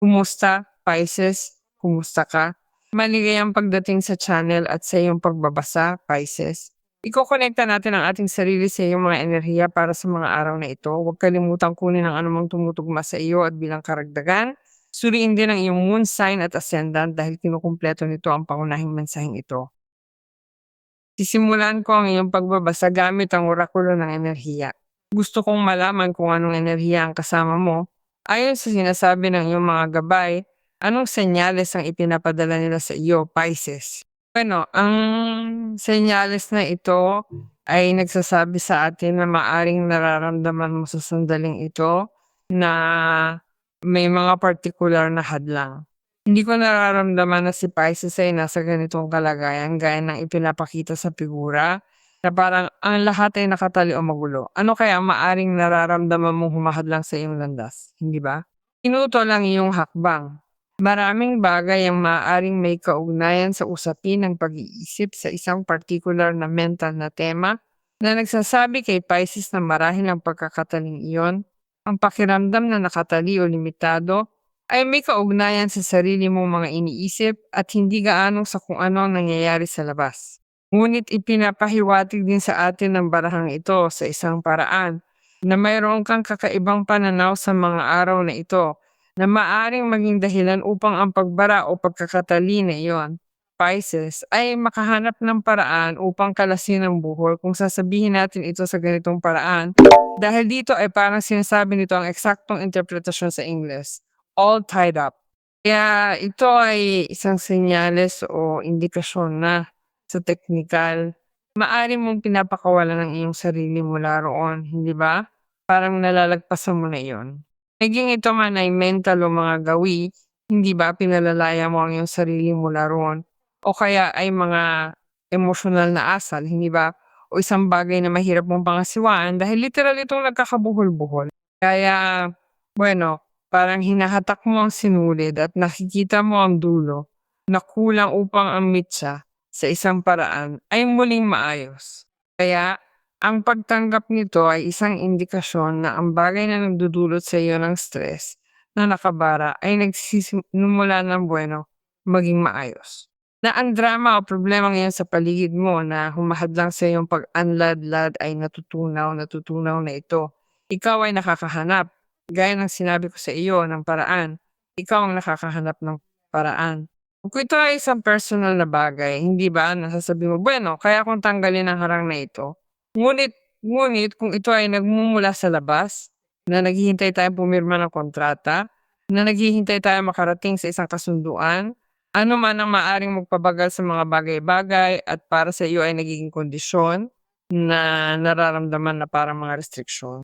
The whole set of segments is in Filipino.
Kumusta, Pisces? Kumusta ka? Maligayang pagdating sa channel at sa iyong pagbabasa, Pisces. Ikokonekta natin ang ating sarili sa iyong mga enerhiya para sa mga araw na ito. Huwag kalimutang kunin ang anumang tumutugma sa iyo at bilang karagdagan. Suriin din ang iyong moon sign at ascendant dahil kinukumpleto nito ang pangunahing mensaheng ito. Sisimulan ko ang iyong pagbabasa gamit ang orakulo ng enerhiya. Gusto kong malaman kung anong enerhiya ang kasama mo. Ayon sa sinasabi ng iyong mga gabay, anong senyales ang ipinapadala nila sa iyo, Pisces? Bueno, ang senyales na ito ay nagsasabi sa atin na maaring nararamdaman mo sa sandaling ito na may mga partikular na hadlang. Hindi ko nararamdaman na si Pisces ay nasa ganitong kalagayan gaya ng ipinapakita sa figura na parang ang lahat ay nakatali o magulo. Ano kaya ang maaring nararamdaman mong humahadlang sa iyong landas, hindi ba? Inuto lang iyong hakbang. Maraming bagay ang maaaring may kaugnayan sa usapin ng pag-iisip sa isang particular na mental na tema na nagsasabi kay Pisces na marahil ang pagkakataling iyon, ang pakiramdam na nakatali o limitado, ay may kaugnayan sa sarili mong mga iniisip at hindi gaano sa kung ano ang nangyayari sa labas. Ngunit ipinapahiwatig din sa atin ng barahang ito sa isang paraan na mayroon kang kakaibang pananaw sa mga araw na ito na maaring maging dahilan upang ang pagbara o pagkakatali na iyon, Pisces, ay makahanap ng paraan upang kalasin ang buhol kung sasabihin natin ito sa ganitong paraan. Dahil dito ay parang sinasabi nito ang eksaktong interpretasyon sa English, all tied up. Kaya ito ay isang senyales o indikasyon na sa teknikal, maaari mong pinapakawalan ng iyong sarili mula roon, hindi ba? Parang nalalagpasan mo na iyon. Naging ito man ay mental o mga gawi, hindi ba pinalalaya mo ang iyong sarili mula roon? O kaya ay mga emosyonal na asal, hindi ba? O isang bagay na mahirap mong pangasiwaan dahil literal itong nagkakabuhol-buhol. Kaya, bueno, parang hinahatak mo ang sinulid at nakikita mo ang dulo na kulang upang ang mitsa sa isang paraan ay muling maayos. Kaya, ang pagtanggap nito ay isang indikasyon na ang bagay na nagdudulot sa iyo ng stress na nakabara ay nagsisimula ng bueno maging maayos. Na ang drama o problema ngayon sa paligid mo na humahadlang sa iyong pag-unlad-lad ay natutunaw na ito. Ikaw ay nakakahanap, gaya ng sinabi ko sa iyo ng paraan. Ikaw ang nakakahanap ng paraan. Kung ito ay isang personal na bagay, hindi ba, nasasabi mo, bueno, kaya kung tanggalin ang harang na ito. Ngunit kung ito ay nagmumula sa labas, na naghihintay tayong pumirma ng kontrata, na naghihintay tayong makarating sa isang kasunduan, ano man ang maaring magpabagal sa mga bagay-bagay at para sa iyo ay nagiging kondisyon na nararamdaman na parang mga restriksyon.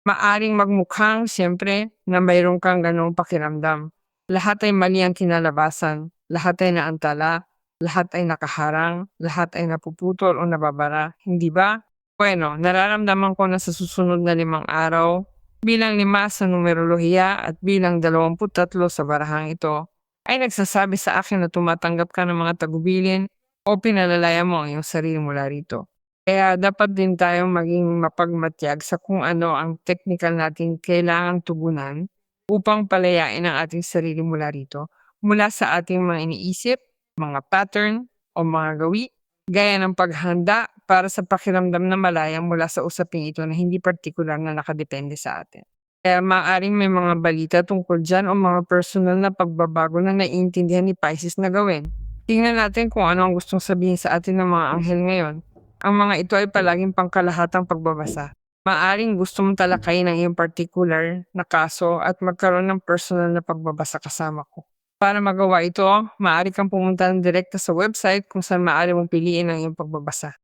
Maaring magmukhang siyempre na mayroon kang ganong pakiramdam. Lahat ay mali ang kinalabasan, lahat ay naantala, lahat ay nakaharang, lahat ay napuputol o nababara, hindi ba? Bueno, nararamdaman ko na sa susunod na 5 araw, bilang 5 sa numerolohiya at bilang 23 sa barahang ito, ay nagsasabi sa akin na tumatanggap ka ng mga tagubilin o pinalalaya mo ang iyong sarili mula rito. Kaya dapat din tayong maging mapagmatyag sa kung ano ang teknikal natin kailangang tugunan upang palayain ang ating sarili mula rito, mula sa ating mga iniisip, mga pattern o mga gawi, gaya ng paghanda para sa pakiramdam na malaya mula sa usaping ito na hindi partikular na nakadepende sa atin. Kaya maaaring may mga balita tungkol dyan o mga personal na pagbabago na naiintindihan ni Pisces na gawin. Tingnan natin kung ano ang gustong sabihin sa atin ng mga anghel ngayon. Ang mga ito ay palaging pangkalahatang pagbabasa. Maaring gusto mong talakayin ang iyong particular na kaso at magkaroon ng personal na pagbabasa kasama ko. Para magawa ito, maaari kang pumunta ng direkta sa website kung saan maaari mong piliin ang iyong pagbabasa.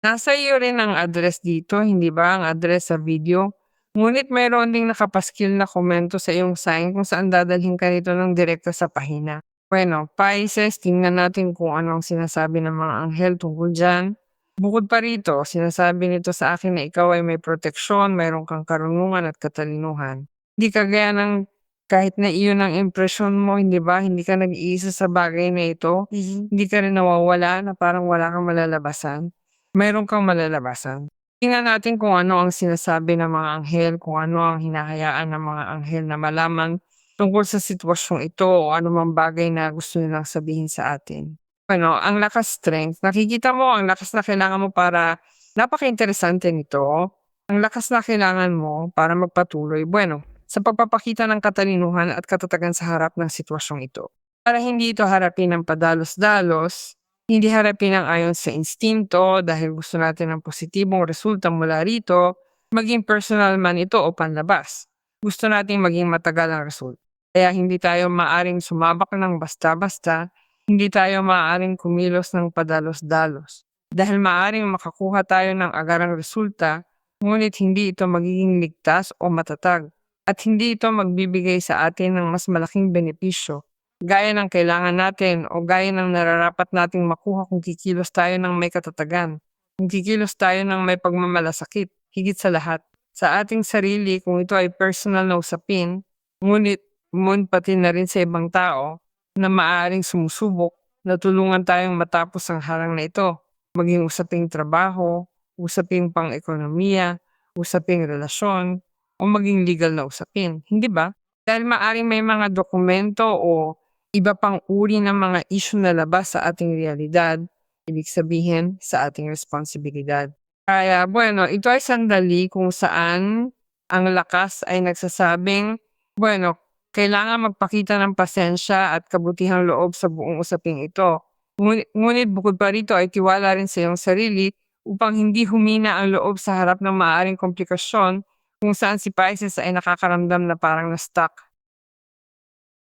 Nasa iyo rin ang address dito, hindi ba? Ang address sa video. Ngunit mayroon ding nakapaskil na komento sa iyong sign kung saan dadalhin ka nito ng direkta sa pahina. Bueno, Pisces, tingnan natin kung anong sinasabi ng mga anghel tungkol dyan. Bukod pa rito, sinasabi nito sa akin na ikaw ay may proteksyon, mayroon kang karunungan at katalinuhan. Hindi kagaya ng kahit na iyon ang impresyon mo, hindi ba? Hindi ka nag-iisa sa bagay na ito. Hindi ka rin nawawala na parang wala kang malalabasan. Mayroon kang malalabasan. Tingnan natin kung ano ang sinasabi ng mga anghel, kung ano ang hinahayaan ng mga anghel na malaman tungkol sa sitwasyong ito o anumang bagay na gusto nilang sabihin sa atin. Bueno, ang lakas strength, nakikita mo ang lakas na kailangan mo para napaka-interesante nito. Ang lakas na kailangan mo para magpatuloy, bueno, sa pagpapakita ng katalinuhan at katatagan sa harap ng sitwasyong ito. Para hindi ito harapin ng padalos-dalos, hindi harapin ang ayon sa instinto dahil gusto natin ng positibong resulta mula rito, maging personal man ito o panlabas. Gusto nating maging matagal ang resulta. Kaya hindi tayo maaring sumabak ng basta-basta, hindi tayo maaaring kumilos ng padalos-dalos. Dahil maaring makakuha tayo ng agarang resulta, ngunit hindi ito magiging ligtas o matatag. At hindi ito magbibigay sa atin ng mas malaking benepisyo gaya ng kailangan natin o gaya ng nararapat nating makuha kung kikilos tayo ng may katatagan, kung kikilos tayo ng may pagmamalasakit, higit sa lahat, sa ating sarili kung ito ay personal na usapin, ngunit pati na rin sa ibang tao na maaaring sumusubok na tulungan tayong matapos ang harang na ito, maging usaping trabaho, usaping pang-ekonomiya, usaping relasyon, o maging legal na usapin, hindi ba? Dahil maaring may mga dokumento o iba pang uri ng mga issue na labas sa ating realidad, ibig sabihin sa ating responsibilidad. Kaya bueno, ito ay sandali kung saan ang lakas ay nagsasabing, bueno, kailangan magpakita ng pasensya at kabutihang loob sa buong usaping ito. Ngunit bukod pa rito ay tiwala rin sa iyong sarili upang hindi humina ang loob sa harap ng maaaring komplikasyon kung saan si Pisces ay nakakaramdam na parang na-stuck.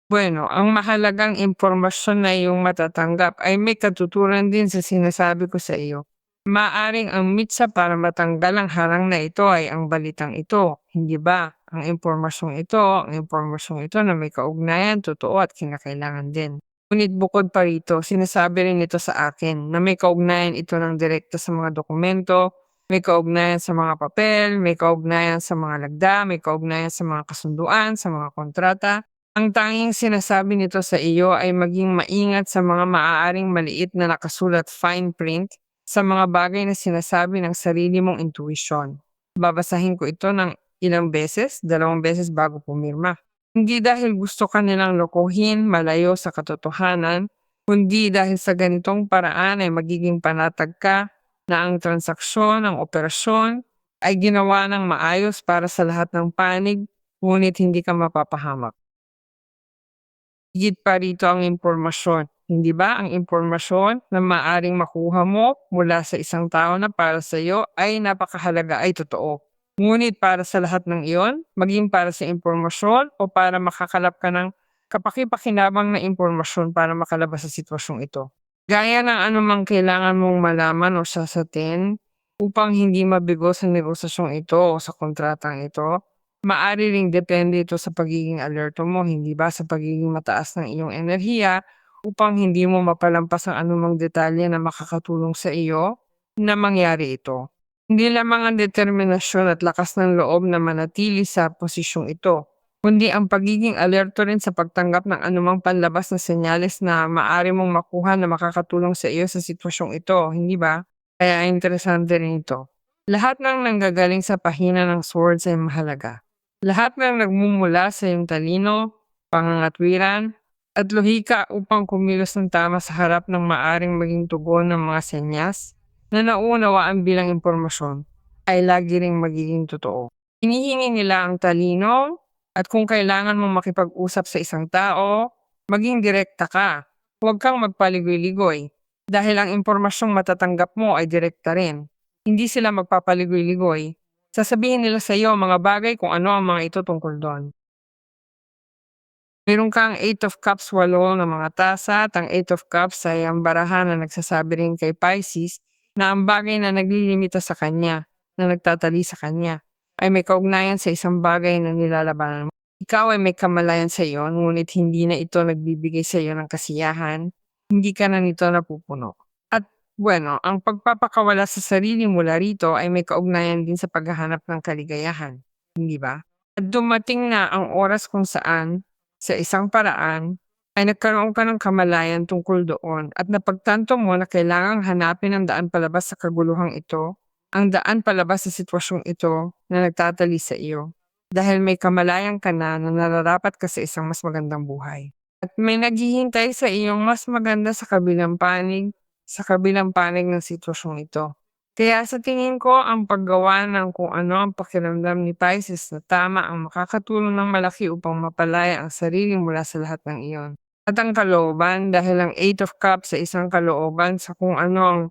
Bueno, ang mahalagang impormasyon na iyong matatanggap ay may katuturan din sa sinasabi ko sa iyo. Maaring ang mitsa para matanggal ang harang na ito ay ang balitang ito, hindi ba? Ang impormasyong ito na may kaugnayan, totoo at kinakailangan din. Ngunit bukod pa rito, sinasabi rin ito sa akin na may kaugnayan ito ng direkta sa mga dokumento, may kaugnayan sa mga papel, may kaugnayan sa mga lagda, may kaugnayan sa mga kasunduan, sa mga kontrata. Ang tanging sinasabi nito sa iyo ay maging maingat sa mga maaaring maliit na nakasulat fine print sa mga bagay na sinasabi ng sarili mong intuition. Babasahin ko ito ng ilang beses, 2 beses bago pumirma. Hindi dahil gusto ka nilang lokohin malayo sa katotohanan, kundi dahil sa ganitong paraan ay magiging panatag ka na ang transaksyon, ang operasyon ay ginawa ng maayos para sa lahat ng panig, ngunit hindi ka mapapahamak. Higit pa rito ang impormasyon, hindi ba? Ang impormasyon na maaring makuha mo mula sa isang tao na para sa iyo ay napakahalaga ay totoo. Ngunit para sa lahat ng iyon, maging para sa impormasyon o para makakalap ka ng kapaki-pakinabang na impormasyon para makalabas sa sitwasyong ito. Gaya ng anumang kailangan mong malaman o sasatin upang hindi mabigo sa negosasyong ito o sa kontratang ito, maaari ring depende ito sa pagiging alerto mo, hindi ba, sa pagiging mataas ng iyong enerhiya upang hindi mo mapalampas ang anumang detalye na makakatulong sa iyo na mangyari ito. Hindi lamang ang determinasyon at lakas ng loob na manatili sa posisyong ito, kundi ang pagiging alerto rin sa pagtanggap ng anumang panlabas na senyales na maaari mong makuha na makakatulong sa iyo sa sitwasyong ito, hindi ba? Kaya interesante rin ito. Lahat ng nanggagaling sa pahina ng swords ay mahalaga. Lahat ng nagmumula sa iyong talino, pangangatwiran, at lohika upang kumilos ng tama sa harap ng maaring maging tugon ng mga senyas na nauunawaan bilang impormasyon ay lagi ring magiging totoo. Hinihingi nila ang talino at kung kailangan mong makipag-usap sa isang tao, maging direkta ka. Huwag kang magpaligoy-ligoy dahil ang impormasyong matatanggap mo ay direkta rin. Hindi sila magpapaligoy-ligoy. Sasabihin nila sa iyo mga bagay kung ano ang mga ito tungkol doon. Meron kang 8 of Cups, 8 ng mga tasa at ang 8 of Cups ay ang barahan na nagsasabi rin kay Pisces na ang bagay na naglilimita sa kanya, na nagtatali sa kanya, ay may kaugnayan sa isang bagay na nilalabanan mo. Ikaw ay may kamalayan sa iyo, ngunit hindi na ito nagbibigay sa iyo ng kasiyahan, hindi ka na nito napupuno. At bueno, ang pagpapakawala sa sarili mula rito ay may kaugnayan din sa paghahanap ng kaligayahan, hindi ba? At dumating na ang oras kung saan sa isang paraan, ay nagkaroon ka ng kamalayan tungkol doon at napagtanto mo na kailangang hanapin ang daan palabas sa kaguluhang ito ang daan palabas sa sitwasyong ito na nagtatali sa iyo. Dahil may kamalayan ka na nararapat ka sa isang mas magandang buhay. At may naghihintay sa iyong mas maganda sa kabilang panig ng sitwasyong ito. Kaya sa tingin ko, ang paggawa ng kung ano ang pakiramdam ni Pisces na tama ang makakatulong ng malaki upang mapalaya ang sarili mula sa lahat ng iyon. At ang kalooban, dahil ang Eight of Cups sa isang kalooban sa kung ano ang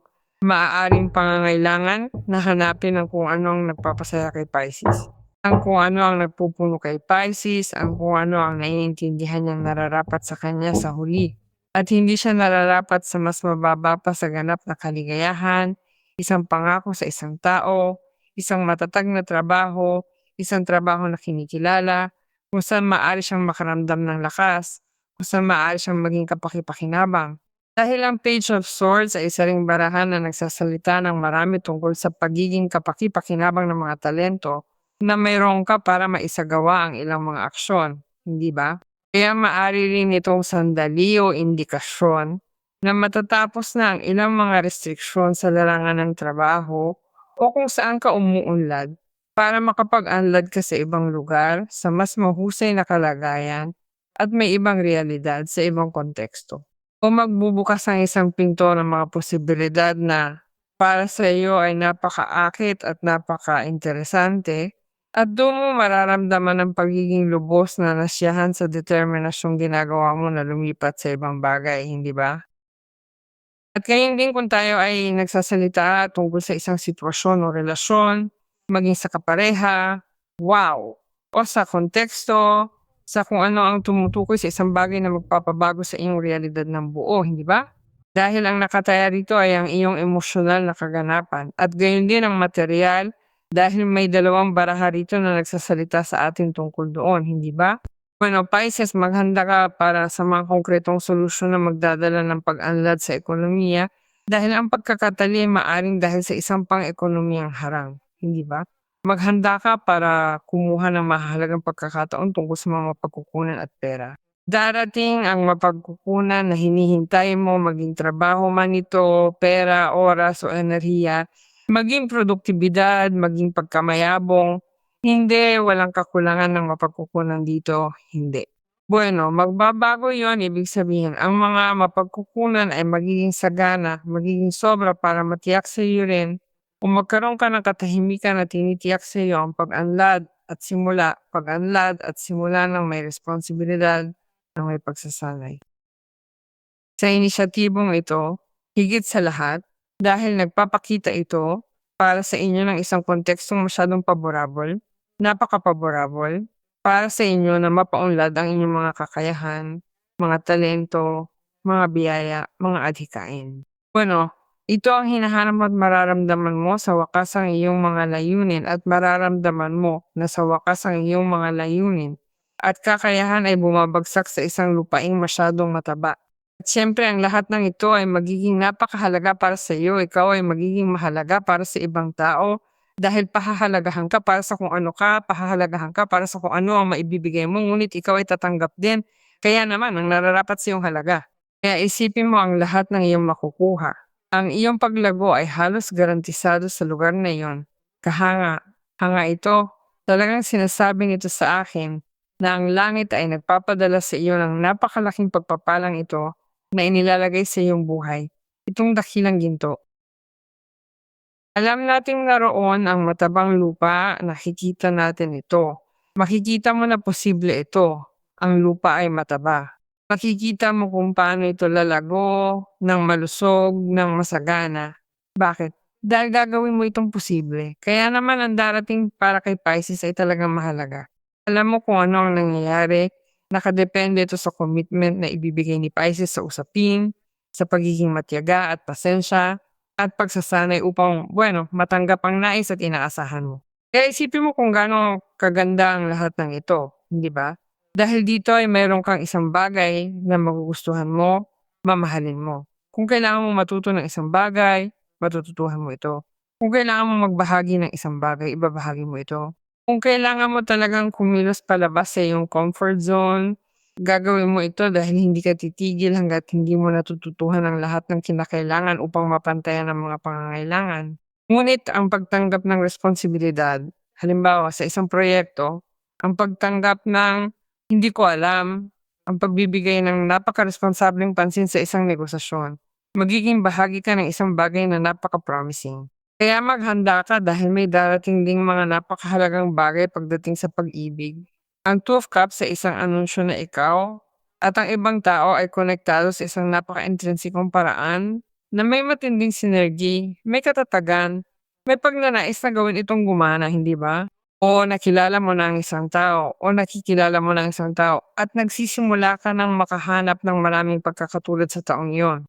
maaaring pangangailangan na hanapin ang kung ano ang nagpapasaya kay Pisces. Ang kung ano ang nagpupuno kay Pisces, ang kung ano ang naiintindihan niyang nararapat sa kanya sa huli. At hindi siya nararapat sa mas mababa pa sa ganap na kaligayahan, isang pangako sa isang tao, isang matatag na trabaho, isang trabaho na kinikilala, kung saan maaari siyang makaramdam ng lakas, kung saan maaari siyang maging kapaki-pakinabang. Dahil ang Page of Swords ay isa ring barahan na nagsasalita ng marami tungkol sa pagiging kapaki-pakinabang ng mga talento na mayroon ka para maisagawa ang ilang mga aksyon, hindi ba? Kaya maaari rin itong sandali o indikasyon na matatapos na ang ilang mga restriksyon sa larangan ng trabaho o kung saan ka umuunlad para makapag-unlad ka sa ibang lugar sa mas mahusay na kalagayan at may ibang realidad sa ibang konteksto. O magbubukas ang isang pinto ng mga posibilidad na para sa iyo ay napakaakit at napaka-interesante at doon mo mararamdaman ang pagiging lubos na nasiyahan sa determinasyong ginagawa mo na lumipat sa ibang bagay, hindi ba? At gayon din kung tayo ay nagsasalita tungkol sa isang sitwasyon o relasyon, maging sa kapareha, wow! O sa konteksto, sa kung ano ang tumutukoy sa isang bagay na magpapabago sa iyong realidad ng buo, hindi ba? Dahil ang nakataya rito ay ang iyong emosyonal na kaganapan at gayon din ang material dahil may dalawang baraha rito na nagsasalita sa atin tungkol doon, hindi ba? Bueno, Pisces, maghanda ka para sa mga konkretong solusyon na magdadala ng pag-unlad sa ekonomiya dahil ang pagkakatali ay maaring dahil sa isang pang-ekonomiyang harang, hindi ba? Maghanda ka para kumuha ng mahalagang pagkakataon tungkol sa mga mapagkukunan at pera. Darating ang mapagkukunan na hinihintay mo, maging trabaho man ito, pera, oras o enerhiya, maging produktibidad, maging pagkamayabong, hindi, walang kakulangan ng mapagkukunan dito, hindi. Bueno, magbabago yon, ibig sabihin, ang mga mapagkukunan ay magiging sagana, magiging sobra para matiyak sa iyo rin kung magkaroon ka ng katahimikan na tinitiyak sa iyo ang pag-unlad at simula ng may responsibilidad ng may pagsasanay. Sa inisyatibong ito, higit sa lahat, dahil nagpapakita ito para sa inyo ng isang kontekstong masyadong paborable, napaka-paborable, para sa inyo na mapaunlad ang inyong mga kakayahan, mga talento, mga biyaya, mga adhikain. Bueno, ito ang hinahanap at mararamdaman mo sa wakas ang iyong mga layunin at mararamdaman mo na sa wakas ang iyong mga layunin at kakayahan ay bumabagsak sa isang lupaing masyadong mataba. At siyempre ang lahat ng ito ay magiging napakahalaga para sa iyo. Ikaw ay magiging mahalaga para sa ibang tao dahil pahahalagahan ka para sa kung ano ka, pahahalagahan ka para sa kung ano ang maibibigay mo, ngunit ikaw ay tatanggap din. Kaya naman ang nararapat sa iyong halaga. Kaya isipin mo ang lahat ng iyong makukuha. Ang iyong paglago ay halos garantisado sa lugar na iyon. Hanga ito, talagang sinasabi nito sa akin na ang langit ay nagpapadala sa iyo ng napakalaking pagpapalang ito na inilalagay sa iyong buhay, itong dakilang ginto. Alam nating naroon ang matabang lupa, nakikita natin ito. Makikita mo na posible ito, ang lupa ay mataba. Makikita mo kung paano ito lalago, ng malusog, ng masagana. Bakit? Dahil gagawin mo itong posible. Kaya naman ang darating para kay Pisces ay talagang mahalaga. Alam mo kung ano ang nangyayari, nakadepende ito sa commitment na ibibigay ni Pisces sa usapin, sa pagiging matyaga at pasensya, at pagsasanay upang, bueno, matanggap ang nais at inaasahan mo. Kaya isipin mo kung gaano kaganda ang lahat ng ito, hindi ba? Dahil dito ay mayroon kang isang bagay na magugustuhan mo, mamahalin mo. Kung kailangan mo matuto ng isang bagay, matututuhan mo ito. Kung kailangan mo magbahagi ng isang bagay, ibabahagi mo ito. Kung kailangan mo talagang kumilos palabas sa iyong comfort zone, gagawin mo ito dahil hindi ka titigil hangga't hindi mo natututuhan ang lahat ng kinakailangan upang mapantayan ang mga pangangailangan. Ngunit ang pagtanggap ng responsibilidad, halimbawa sa isang proyekto, ang pagtanggap ng hindi ko alam, ang pagbibigay ng napaka-responsableng pansin sa isang negosasyon, magiging bahagi ka ng isang bagay na napaka-promising. Kaya maghanda ka dahil may darating ding mga napakahalagang bagay pagdating sa pag-ibig. Ang Two of Cups sa isang anunsyo na ikaw at ang ibang tao ay konektado sa isang napaka-intrinsikong paraan na may matinding synergy, may katatagan, may pagnanais na gawin itong gumana, hindi ba? O nakilala mo na ang isang tao o nakikilala mo na ang isang tao at nagsisimula ka ng makahanap ng maraming pagkakatulad sa taong iyon.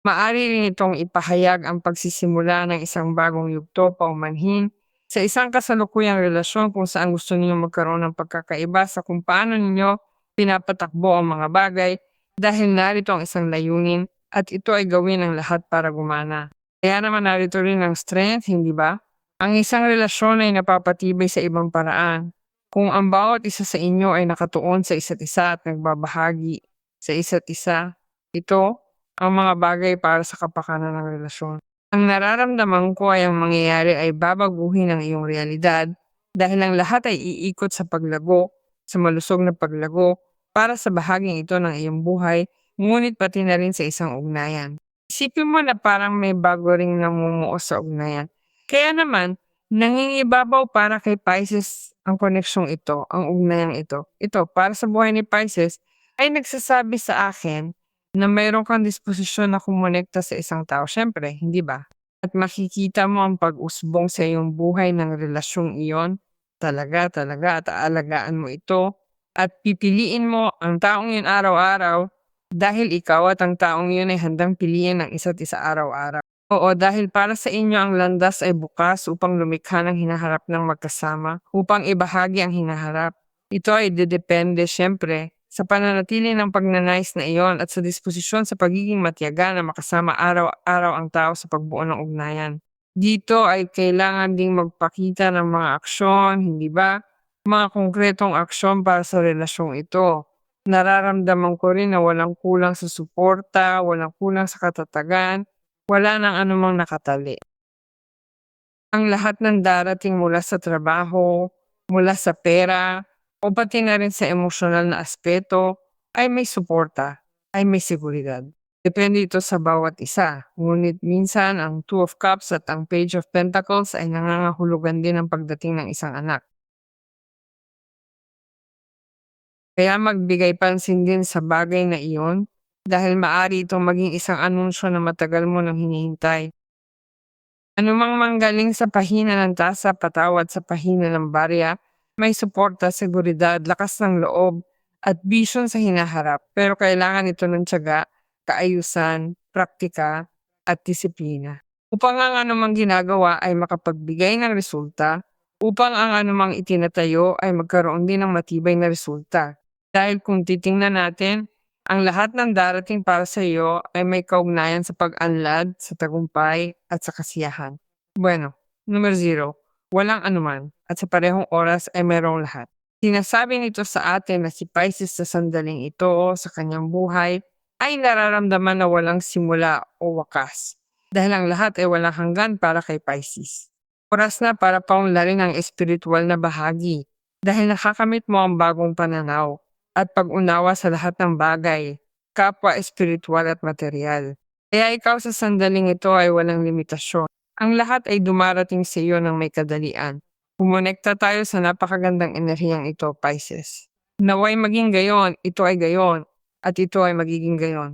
Maari rin itong ipahayag ang pagsisimula ng isang bagong yugto paumanhin sa isang kasalukuyang relasyon kung saan gusto ninyo magkaroon ng pagkakaiba sa kung paano ninyo pinapatakbo ang mga bagay dahil narito ang isang layunin at ito ay gawin ng lahat para gumana. Kaya naman narito rin ang strength, hindi ba? Ang isang relasyon ay napapatibay sa ibang paraan. Kung ang bawat isa sa inyo ay nakatuon sa isa't isa at nagbabahagi sa isa't isa, ito ang mga bagay para sa kapakanan ng relasyon. Ang nararamdaman ko ay ang mangyayari ay babaguhin ang iyong realidad dahil ang lahat ay iikot sa paglago, sa malusog na paglago, para sa bahaging ito ng iyong buhay, ngunit pati na rin sa isang ugnayan. Isipin mo na parang may bago ring namumuo sa ugnayan. Kaya naman, nangingibabaw para kay Pisces ang koneksyong ito, ang ugnayang ito. Ito, para sa buhay ni Pisces, ay nagsasabi sa akin na mayroon kang disposisyon na kumonekta sa isang tao, siyempre, hindi ba? At makikita mo ang pag-usbong sa iyong buhay ng relasyong iyon, talaga, at aalagaan mo ito, at pipiliin mo ang taong yun araw-araw, dahil ikaw at ang taong yun ay handang piliin ng isa't isa araw-araw. Oo, dahil para sa inyo ang landas ay bukas upang lumikha ng hinaharap ng magkasama, upang ibahagi ang hinaharap. Ito ay dedepende siyempre sa pananatili ng pagnanais na iyon at sa disposisyon sa pagiging matiyaga na makasama araw-araw ang tao sa pagbuo ng ugnayan. Dito ay kailangan ding magpakita ng mga aksyon, hindi ba? Mga konkretong aksyon para sa relasyong ito. Nararamdaman ko rin na walang kulang sa suporta, walang kulang sa katatagan, wala nang anumang nakatali. Ang lahat ng darating mula sa trabaho, mula sa pera, o pati na rin sa emosyonal na aspeto ay may suporta, ay may seguridad. Depende ito sa bawat isa. Ngunit minsan ang Two of Cups at ang Page of Pentacles ay nangangahulugan din ng pagdating ng isang anak. Kaya magbigay pansin din sa bagay na iyon dahil maari itong maging isang anunsyo na matagal mo nang hinihintay. Anumang manggaling sa pahina ng tasa, patawad sa pahina ng barya, may suporta, seguridad, lakas ng loob, at vision sa hinaharap. Pero kailangan ito ng tiyaga, kaayusan, praktika, at disiplina. Upang ang anumang ginagawa ay makapagbigay ng resulta, upang ang anumang itinatayo ay magkaroon din ng matibay na resulta. Dahil kung titingnan natin, ang lahat ng darating para sa iyo ay may kaugnayan sa pag-unlad, sa tagumpay, at sa kasiyahan. Bueno, number 0, walang anuman, at sa parehong oras ay mayroong lahat. Sinasabi nito sa atin na si Pisces sa sandaling ito sa kanyang buhay ay nararamdaman na walang simula o wakas. Dahil ang lahat ay walang hanggan para kay Pisces. Oras na para paunlarin ang espiritual na bahagi dahil nakakamit mo ang bagong pananaw at pag-unawa sa lahat ng bagay, kapwa espiritual at material. Kaya ikaw sa sandaling ito ay walang limitasyon. Ang lahat ay dumarating sa iyo ng may kadalian. Kumonekta tayo sa napakagandang enerhiyang ito, Pisces. Naway maging gayon, ito ay gayon, at ito ay magiging gayon.